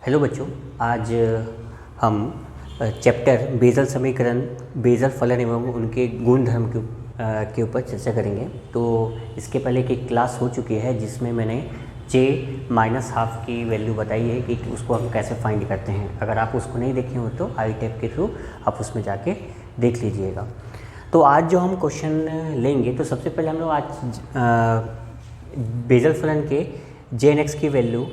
Hello बच्चों, आज हम चैप्टर बेसल समीकरण, बेसल फलन एवं उनके गुण धर्म के ऊपर चर्चा करेंगे। तो इसके पहले की क्लास हो चुकी है जिसमें मैंने j माइनस हाफ की वैल्यू बताई है कि उसको हम कैसे फाइंड करते हैं। अगर आप उसको नहीं देखे हो तो आई टैब के थ्रू आप उसमें जाके देख लीजिएगा। तो आज जो हम क्वेश्चन लेंगे, तो सबसे पहले हम लोग आज बेसल फलन के जे एन एक्स की वैल्यू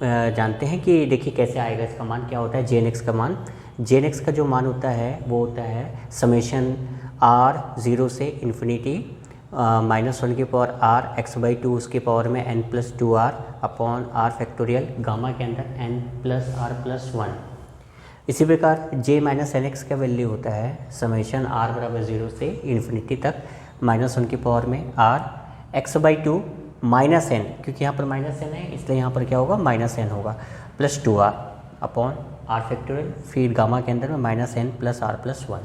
जानते हैं कि देखिए कैसे आएगा, इसका मान क्या होता है। जे एन एक्स का मान, जे एन एक्स का जो मान होता है वो होता है समेशन आर 0 से इन्फिनिटी -1 की पावर आर एक्स बाई 2 उसके पावर में n plus 2r upon r factorial gamma के अंदर n प्लस आर प्लस 1। इसी प्रकार j माइनस एन एक्स का वैल्यू होता है समेशन r बराबर 0 से इन्फिनिटी तक -1 की पावर में r x by 2 minus n, क्योंकि यहाँ पर माइनस एन है इसलिए यहाँ पर क्या होगा, माइनस एन होगा, plus 2r upon r factorial, फिर गामा के अंदर में -n प्लस आर प्लस 1।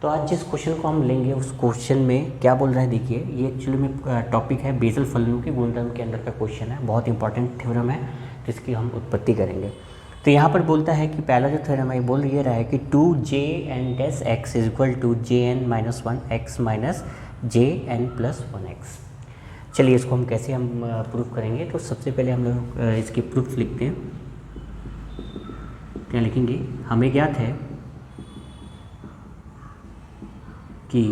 तो आज जिस क्वेश्चन को हम लेंगे उस क्वेश्चन में क्या बोल रहा है, देखिए ये एक्चुअली में टॉपिक है बेसल फलनों के गुणधर्म के अंदर का क्वेश्चन है, बहुत इंपॉर्टेंट थ्योरम है जिसकी हम उत्पत्ति करेंगे। तो यहाँ पर बोलता है कि पहला जो थ्योरम है बोल ये रहा है कि 2jn dash x is equal to jn minus 1 x minus jn plus 1x। चलिए इसको हम कैसे प्रूफ करेंगे। तो सबसे पहले हम लोग इसकी प्रूफ लिखते हैं। क्या लिखेंगे, हमें ज्ञात है कि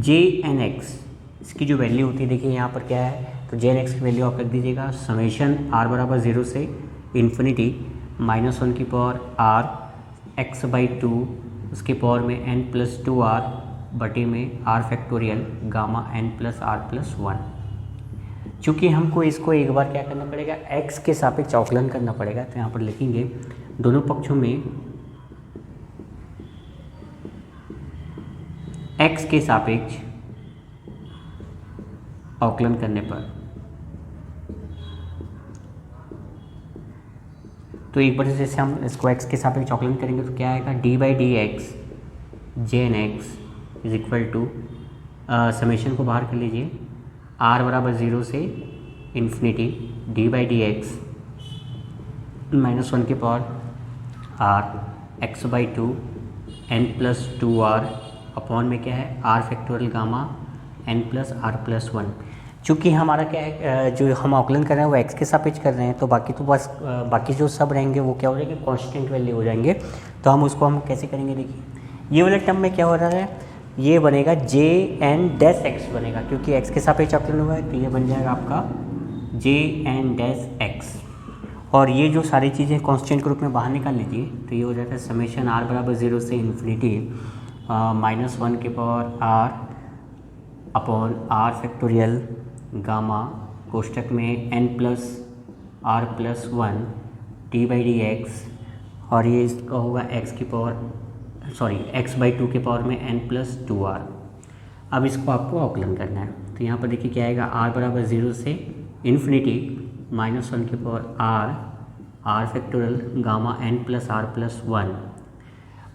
jnx इसकी जो वैल्यू होती है, देखिए यहाँ पर क्या है, तो jnx की वैल्यू आप रख दीजिएगा समेशन r बराबर 0 से इन्फिनिटी -1 की पावर r x बाई 2 उसके पावर में n प्लस 2r बटे में r factorial gamma n plus r plus 1। चूँकि हमको इसको एक बार क्या करना पड़ेगा, x के सापेक्ष अवकलन करना पड़ेगा। तो यहाँ पर लिखेंगे दोनों पक्षों में x के सापेक्ष अवकलन करने पर, तो एक बार जैसे हम इसको x के सापेक्ष अवकलन करेंगे तो क्या आएगा, d by d x j n x is equal to summation को बाहर कर लीजिए, r बराबर 0 से infinity d by d x -1 के power r x by 2 n plus 2r upon में क्या है r factorial gamma n plus r plus 1। चूँकि हमारा क्या है, जो हम अवकलन कर रहे हैं वो x के सापेक्ष कर रहे हैं, तो बाकी तो बस बाकी जो सब रहेंगे वो क्या हो जाएंगे, कांस्टेंट वैल्यू हो जाएंगे। तो हम उसको हम कैसे करेंगे, देखिए ये वाले टर्म में क्या हो रहा है, ये बनेगा jn डैश x बनेगा, क्योंकि x के सापेक्ष अवकलन हुआ है तो ये बन जाएगा आपका jn डैश x। और ये जो सारी चीज़ें कांस्टेंट के रूप में बाहर निकाल लीजिए तो ये हो जाता है समेशन r बराबर 0 से इन्फिनिटी -1 के power r upon r factorial gamma कोष्टक में n plus r plus 1 d by d x, और ये इसका होगा x की पावर x बाई 2 के पावर में n प्लस 2r। अब इसको आपको अवकलन करना है। तो यहाँ पर देखिए क्या आएगा, r बराबर 0 से इन्फिनिटी -1 के power r factorial gamma n plus r plus 1।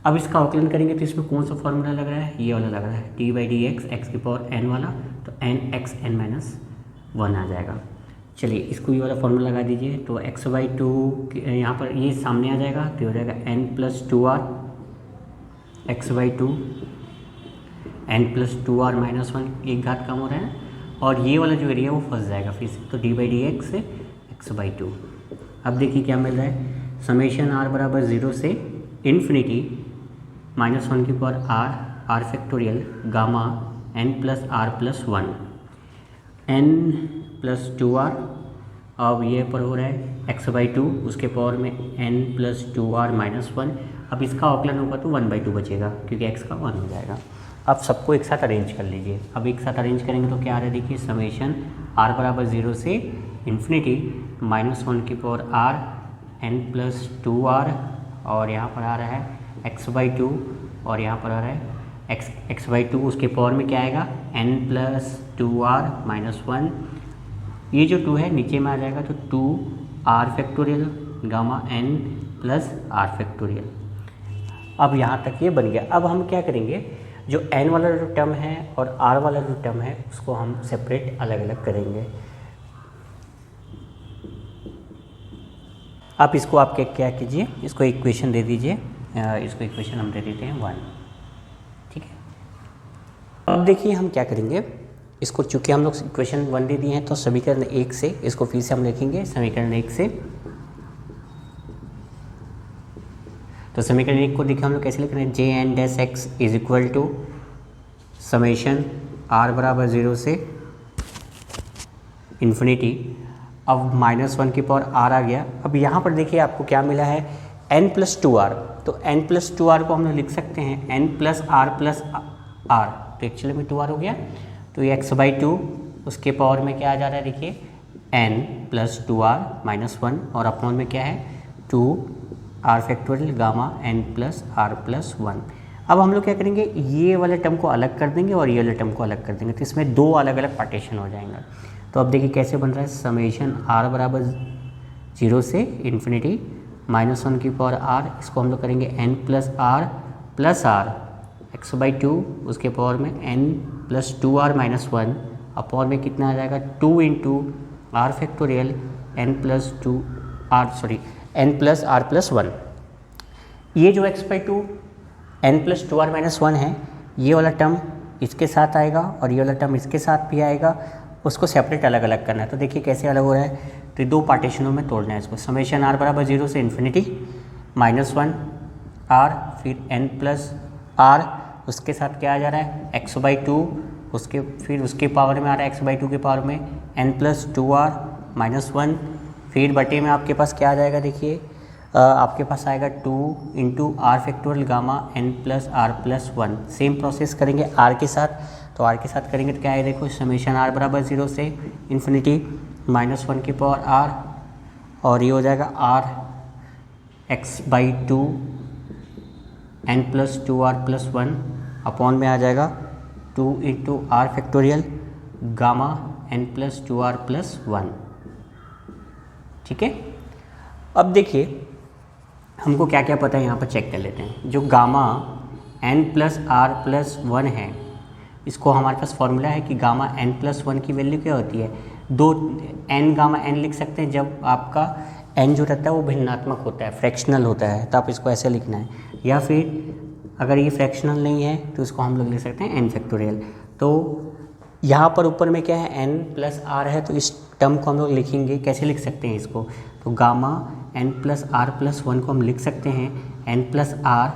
अब इसका अवकलन करेंगे तो इसमें कौन सा फॉर्मूला लग रहा है, ये वाला लग रहा है, डी बाई डी एक्स की पावर n वाला, तो n x n माइनस 1 आ जाएगा। चलिए इसको ये वाला फॉर्मूला लगा दीजिए, तो x बाई 2 यहाँ पर ये सामने आ जाएगा तो हो जाएगा n plus 2r x by 2 n plus 2r minus 1, एक घात कम हो रहा है, और ये वाला जो एरिया वो फंस जाएगा फिर से, तो D by d x x by 2। अब देखिए क्या मिल रहा है, समेशन r बराबर 0 से इन्फिनिटी -1 की power r factorial gamma n plus r plus 1 n plus 2r, अब ये पर हो रहा है एक्स बाई 2 उसके पावर में n प्लस 2r माइनस 1। अब इसका अवकलन होगा तो 1/2 बचेगा क्योंकि x का 1 हो जाएगा। अब सबको एक साथ अरेंज कर लीजिए। अब एक साथ अरेंज करेंगे तो क्या आ रहा है, देखिए समेशन r बराबर 0 से इन्फिनिटी -1 की power r n plus 2r, और यहाँ पर आ रहा है x बाई 2, और यहाँ पर आ रहा है x बाई 2 उसके पावर में क्या आएगा, n प्लस 2r माइनस 1। ये जो 2 है नीचे में आ जाएगा तो 2r factorial gamma n plus r factorial. अब यहाँ तक ये बन गया। अब हम क्या करेंगे, जो n वाला जो टर्म है और r वाला जो टर्म है उसको हम सेपरेट अलग अलग करेंगे। आप इसको आप क्या कीजिए, इसको इक्वेशन दे दीजिए, इसको इक्वेशन हम दे देते हैं 1, ठीक है। अब देखिए हम क्या करेंगे, इसको चूँकि हम लोग इक्वेशन 1 दे दिए हैं तो समीकरण 1 से इसको फिर से हम लिखेंगे समीकरण 1 से। तो समीकरण 1 को देखिए हम लोग कैसे लिख रहे हैं, J n dash x is equal to summation r बराबर 0 से इन्फिनिटी। अब -1 की पावर आर आ गया। अब यहाँ पर देखिए आपको क्या मिला है, n+2r। तो n+2r को हम लोग लिख सकते हैं n+r+r, तो एक्चुअली में 2r हो गया। तो ये x/2 उसके पावर में क्या आ जा रहा है, देखिए n+2r -1 और अपॉन में क्या है 2r फैक्टोरियल गामा n+r+1। अब हम लोग क्या करेंगे, ये वाले टर्म को अलग कर देंगे और ये वाले टर्म को अलग कर देंगे, तो इसमें दो अलग अलग पार्टीशन हो जाएंगे। तो अब देखिए कैसे बन रहा है, समेशन r बराबर 0 से इन्फिनिटी -1 की पावर r, इसको हम लोग करेंगे n+r+r x/2 उसके पावर में n+2r -1 अपॉन में कितना आ जाएगा 2 इंटू r फैक्टोरियल n+r+1। ये जो x/2 n+2r -1 है, ये वाला टर्म इसके साथ आएगा और ये वाला टर्म इसके साथ भी आएगा, उसको सेपरेट अलग अलग करना है। तो देखिए कैसे अलग हो रहा है, तो दो पार्टीशनों में तोड़ना है इसको। समेशन r बराबर 0 से इन्फिनिटी -1 r फिर n+r उसके साथ क्या आ जा रहा है x/2 उसके फिर उसके पावर में आ रहा है x/2 के पावर में n+2r -1 फिर बटे में आपके पास क्या आ जाएगा, देखिए आपके पास आएगा 2 into r factorial gamma n+r+1। Same process करेंगे r के साथ, तो r के साथ करेंगे तो क्या है, देखो समेशन r बराबर 0 से इन्फिनिटी -1 की पावर r और ये हो जाएगा r x/2 n+2r+1 अपॉन में आ जाएगा 2 into r factorial gamma n+2r+1, ठीक है। अब देखिए हमको क्या क्या पता है, यहाँ पर चेक कर लेते हैं। जो गामा n+r+1 है, इसको हमारे पास फॉर्मूला है कि गामा n+1 की वैल्यू क्या होती है, दो n गामा n लिख सकते हैं जब आपका n जो रहता है वो भिन्नात्मक होता है, फ्रैक्शनल होता है, तो आप इसको ऐसे लिखना है। या फिर अगर ये फ्रैक्शनल नहीं है तो इसको हम लोग लिख सकते हैं n फैक्टोरियल। तो यहाँ पर ऊपर में क्या है n+r है, तो इस टर्म को हम लोग लिखेंगे, कैसे लिख सकते हैं इसको, तो गामा n+r+1 को हम लिख सकते हैं n+r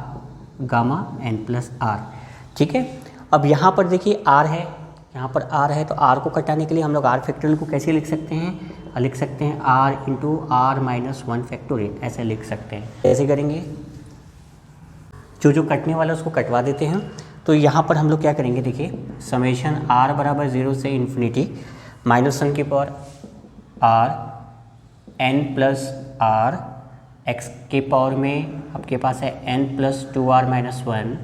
गामा n+r, ठीक है। अब यहाँ पर देखिए r है, यहाँ पर r है, तो r को कटाने के लिए हम लोग r फैक्टोरियल को कैसे लिख सकते हैं, लिख सकते हैं r इंटू r-1 फैक्टोरियल, ऐसे लिख सकते हैं। कैसे करेंगे, जो कटने वाला उसको कटवा देते हैं। तो यहाँ पर हम लोग क्या करेंगे, देखिए समेशन r बराबर 0 से इन्फिनिटी -1 की पावर r n+r x के पावर में आपके पास है n+2r -1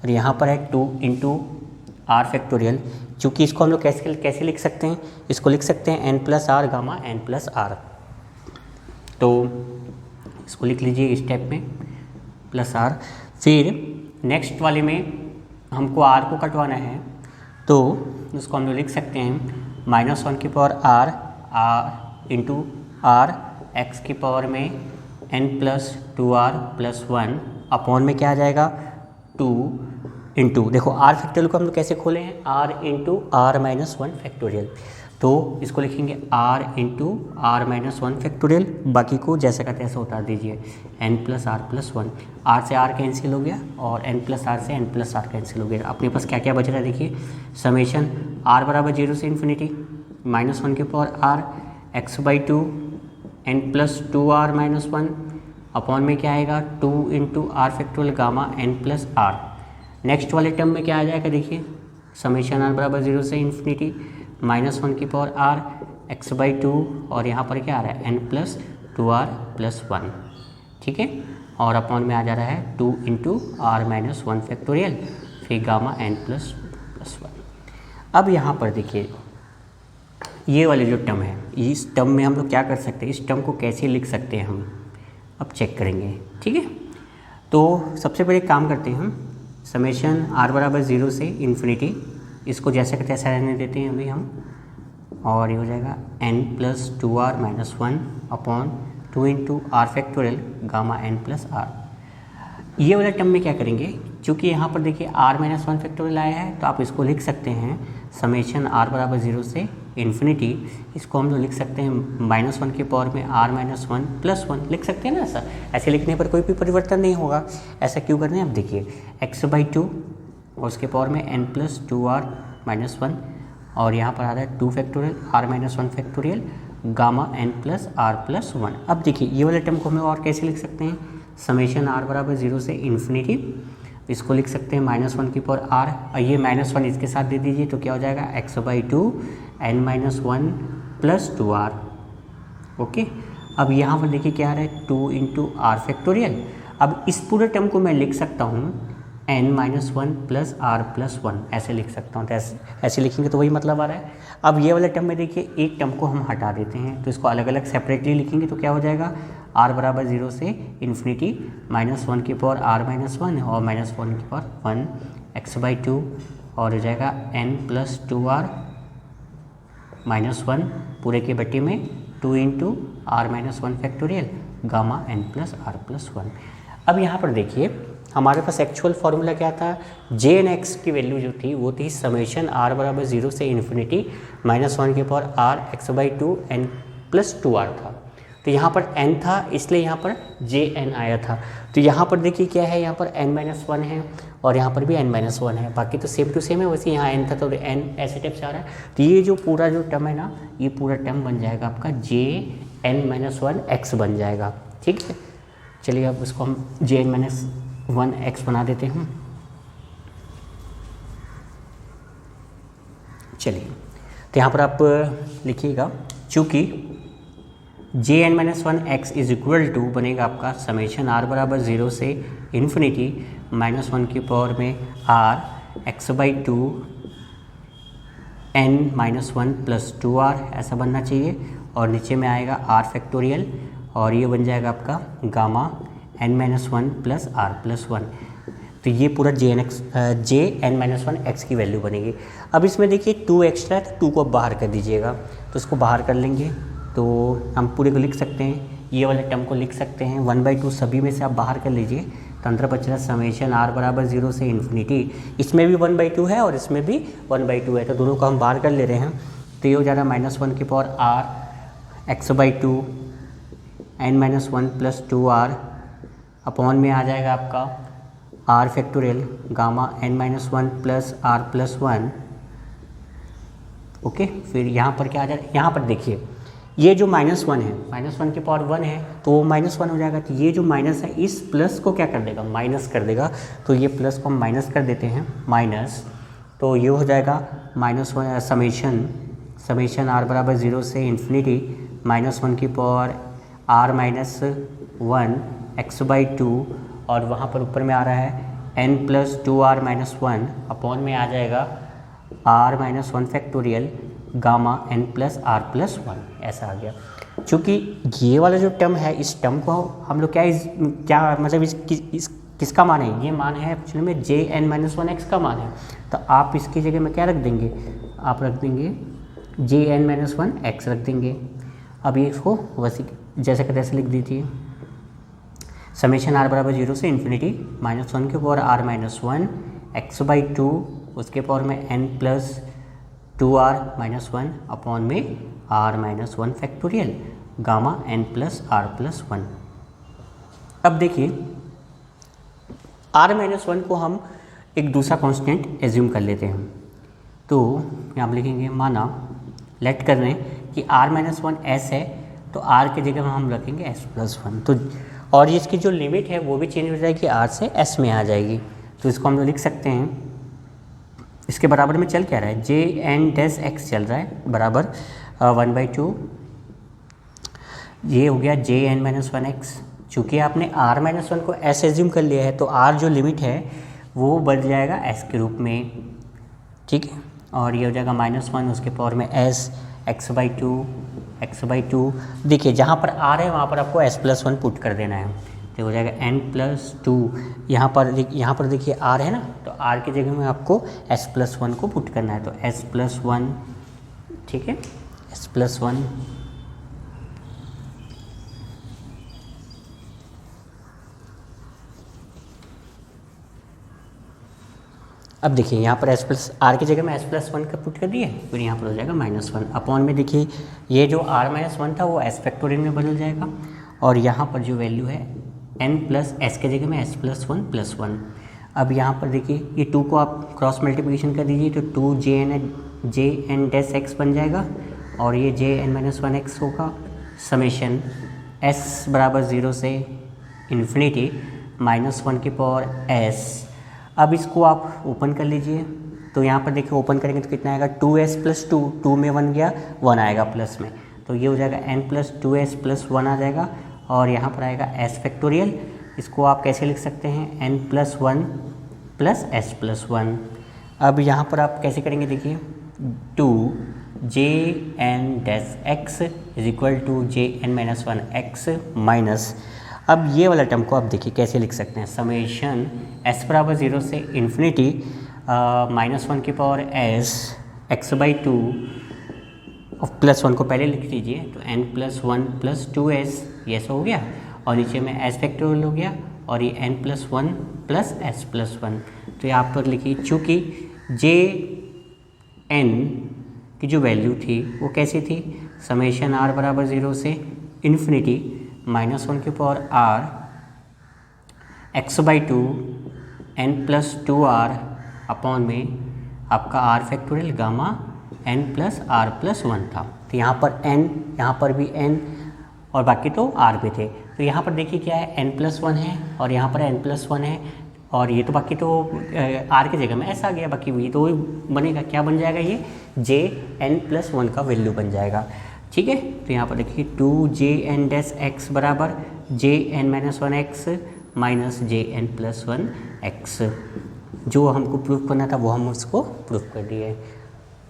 और यहाँ पर है 2 इंटू r फैक्टोरियल। चूँकि इसको हम लोग कैसे लिख सकते हैं, इसको लिख सकते हैं n+r गामा n+r। तो इसको लिख लीजिए इस स्टेप में +r। फिर नेक्स्ट वाले में हमको r को कटवाना है, तो इसको हम लोग लिख सकते हैं -1 की power r into r x की पावर में n+2r+1 अपॉन में क्या आ जाएगा 2 इंटू, देखो r फैक्टोरियल को हम लोग कैसे खोले हैं, r इंटू r-1 फैक्टोरियल। तो इसको लिखेंगे r इंटू r-1 फैक्टोरियल, बाकी को जैसा का तैसा उतार दीजिए n+r+1। r से r कैंसिल हो गया और n+r से n+r कैंसिल हो गया। अपने पास क्या क्या बच रहा है, देखिए समेशन r बराबर 0 से इन्फिनिटी -1 के power r x/2 n+2r-1 upon में क्या आएगा 2 into r factorial gamma n+r। Next वाले टर्म में क्या आ जाएगा, देखिए समेशन r बराबर 0 से इन्फिनिटी -1 की पावर r x/2 और यहाँ पर क्या आ रहा है n+2r+1, ठीक है। और अपॉन में आ जा रहा है 2 इंटू r-1 फैक्टोरियल फिर गामा n+1। अब यहाँ पर देखिए ये वाले जो टर्म है, इस टर्म में हम लोग क्या कर सकते हैं, इस टर्म को कैसे लिख सकते हैं हम अब चेक करेंगे, ठीक है। तो सबसे पहले काम करते हैं हम, समेशन r बराबर 0 से इन्फिनिटी, इसको जैसे का तैसा रहने देते हैं अभी हम, और ये हो जाएगा n+2r-1 upon 2 into r factorial gamma n plus r. ये वाला टर्म में क्या करेंगे, चूँकि यहाँ पर देखिए आर माइनस वन फैक्टोरियल आया है तो आप इसको लिख सकते हैं समेशन आर बराबर 0 से इन्फिनिटी। इसको हम लोग लिख सकते हैं माइनस वन के पावर में r minus one plus one लिख सकते हैं ना। ऐसा ऐसे लिखने पर कोई भी परिवर्तन नहीं होगा। ऐसा क्यों करना है, अब देखिए x/2 और उसके पावर में n plus 2r minus one, और यहाँ पर आ रहा है 2 factorial r minus one factorial gamma n plus r plus one. अब देखिए ये वाले टर्म को हमें और कैसे लिख सकते हैं, समेशन आर बराबर 0 से इन्फिनिटी, इसको लिख सकते हैं माइनस वन की पावर आर, और ये माइनस वन इसके साथ दे दीजिए तो क्या हो जाएगा x/2 n minus one plus 2r। Okay, अब यहाँ पर देखिए क्या आ रहा है 2 इंटू आर फैक्टोरियल। अब इस पूरे टर्म को मैं लिख सकता हूँ n minus one plus r plus one, ऐसे लिख सकता हूँ। तो ऐसे लिखेंगे तो वही मतलब आ रहा है। अब ये वाले टर्म में देखिए एक टर्म को हम हटा देते हैं तो इसको अलग अलग सेपरेटली लिखेंगे तो क्या हो जाएगा, r बराबर 0 से इन्फिनिटी माइनस वन की पावर r माइनस वन और माइनस वन की पावर 1 x/2 और हो जाएगा n plus 2r minus one पूरे के बटे में 2 into r minus one factorial gamma n plus r plus one. अब यहाँ पर देखिए हमारे पास एक्चुअल फार्मूला क्या था, जे एन एक्स की वैल्यू जो थी वो थी समेशन आर बराबर 0 से इन्फिनिटी माइनस वन के power r x/2 n plus 2r था। तो यहाँ पर n था इसलिए यहाँ पर जे एन आया था। तो यहाँ पर देखिए क्या है, यहाँ पर n माइनस वन है और यहाँ पर भी n माइनस वन है, बाकी तो सेम टू सेम है। वैसे यहाँ n था तो n ऐसे टाइप से आ रहा है। तो ये जो पूरा जो टर्म है ना, ये पूरा टर्म बन जाएगा आपका J n minus one x बन जाएगा। ठीक है, चलिए अब उसको हम J n minus one x बना देते हैं। चलिए तो यहाँ पर आप लिखिएगा, चूँकि J n minus one x is equal to बनेगा आपका समेशन आर बराबर 0 से इन्फिनिटी माइनस वन की पावर में r x/2 n minus one plus 2r, ऐसा बनना चाहिए। और नीचे में आएगा आर फैक्टोरियल और ये बन जाएगा आपका gamma n minus one plus r plus one. तो ये पूरा J n minus one x की वैल्यू बनेगी। अब इसमें देखिए 2 एक्स्ट्रा है तो 2 को बाहर कर दीजिएगा, तो इसको बाहर कर लेंगे तो हम पूरे को लिख सकते हैं, ये वाले टर्म को लिख सकते हैं 1/2 सभी में से आप बाहर कर लीजिए। तो अंदर बच रहा समेशन आर बराबर 0 से इन्फिनिटी, इसमें भी 1/2 है और इसमें भी 1/2 है, तो दोनों को हम बाहर कर ले रहे हैं। तो ये हो जा रहा है माइनस वन की power r x/2 n minus one plus 2r upon में आ जाएगा आपका r factorial gamma n minus one plus r plus one. Okay, फिर यहाँ पर क्या आ जाएगा, यहाँ पर देखिए ये जो माइनस वन है, माइनस वन की पावर वन है तो वो माइनस वन हो जाएगा। तो ये जो माइनस है इस प्लस को क्या कर देगा, माइनस कर देगा। तो ये प्लस को हम माइनस कर देते हैं, माइनस, तो ये हो जाएगा माइनस वन समेशन आर बराबर 0 से इन्फिनिटी माइनस वन की power r minus one x/2 और वहाँ पर ऊपर में आ रहा है n plus 2r minus one upon में आ जाएगा r minus one factorial gamma n plus r plus one, ऐसा आ गया। चूँकि ये वाला जो टर्म है इस टर्म को हम लोग क्या मतलब किसका मान है, ये मान है एक्चुअली में J n minus one x का मान है। तो आप इसकी जगह में क्या रख देंगे, आप रख देंगे J n minus one x रख देंगे। अब ये इसको वैसे जैसे का तैसे लिख दीजिए, समेशन आर बराबर 0 से इन्फिनिटी माइनस वन के power r minus one x/2 उसके पावर में n plus 2r minus one upon में r minus one factorial gamma n plus r plus one. अब देखिए r माइनस वन को हम एक दूसरा कांस्टेंट एज्यूम कर लेते हैं। तो यहाँ लिखेंगे, माना लेट कर रहे हैं कि r माइनस वन एस है तो r की जगह हम रखेंगे s प्लस वन। तो और इसकी जो लिमिट है वो भी चेंज हो जाएगी, r से s में आ जाएगी। तो इसको हम लोग लिख सकते हैं, इसके बराबर में चल क्या रहा है, जे एन डैश एक्स चल रहा है बराबर 1/2, ये हो गया J n minus one x. चूँकि आपने r माइनस वन को s एज्यूम कर लिया है तो r जो लिमिट है वो बढ़ जाएगा s के रूप में। ठीक है, और ये हो जाएगा माइनस वन उसके पावर में s x/2 देखिए जहाँ पर r है वहाँ पर आपको s प्लस वन पुट कर देना है। तो हो जाएगा n प्लस 2, यहाँ पर देखिए r है ना, तो r की जगह में आपको s प्लस वन को पुट करना है। तो s प्लस वन, ठीक है, s प्लस वन अब देखिए यहाँ पर एस प्लस आर की जगह में एस प्लस वन का पुट कर दिए, फिर यहाँ पर हो जाएगा -1 अपॉन में देखिए ये जो आर -1 था वो एस फैक्टोरियल में बदल जाएगा, और यहाँ पर जो वैल्यू है एन प्लस एस के जगह में एस प्लस वन। अब यहाँ पर देखिए ये 2 को आप क्रॉस मल्टीप्लिकेशन कर दीजिए तो 2 जे एन डैश एक्स बन जाएगा, और ये जे एन -1 एक्स होगा, समेशन एस बराबर 0 से इन्फिनिटी -1 की पावर एस। अब इसको आप ओपन कर लीजिए, तो यहाँ पर देखिए ओपन करेंगे तो कितना आएगा 2s प्लस 2 में 1 गया, 1 आएगा प्लस में, तो ये हो जाएगा n प्लस 2s प्लस 1 आ जाएगा, और यहाँ पर आएगा s फैक्टोरियल। इसको आप कैसे लिख सकते हैं n plus 1 plus s plus 1। अब यहाँ पर आप कैसे करेंगे देखिए 2 J n dash x is equal to J n -1 x minus, अब ये वाला टर्म को आप देखिए कैसे लिख सकते हैं, समेशन s बराबर 0 से इन्फिनिटी -1 की पावर s x/2 और +1 को पहले लिख लीजिए, तो n प्लस 1 प्लस 2s ये ऐसा हो गया, और नीचे में s फैक्टोरियल हो गया, और ये n plus 1 plus s plus 1। तो यहाँ पर लिखिए चूँकि जे एन की जो वैल्यू थी वो कैसी थी, समेशन r बराबर 0 से इन्फिनिटी -1 की power r x/2 n plus 2r upon में आपका r factorial gamma n plus r plus 1 था। तो यहाँ पर n, यहाँ पर भी n, और बाकी तो r पे थे। तो यहाँ पर देखिए क्या है n प्लस 1 है, और यहाँ पर n प्लस 1 है, और ये तो बाकी तो r की जगह में s आ गया, बाकी ये तो बनेगा, क्या बन जाएगा, ये जे एन प्लस 1 का वैल्यू बन जाएगा। ठीक है, तो यहाँ पर देखिए 2 जे एन डैश एक्स बराबर J n -1 x minus J n plus 1 x, जो हमको प्रूफ करना था वो हम उसको प्रूफ कर दिए।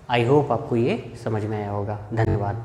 आई होप आपको ये समझ में आया होगा। धन्यवाद।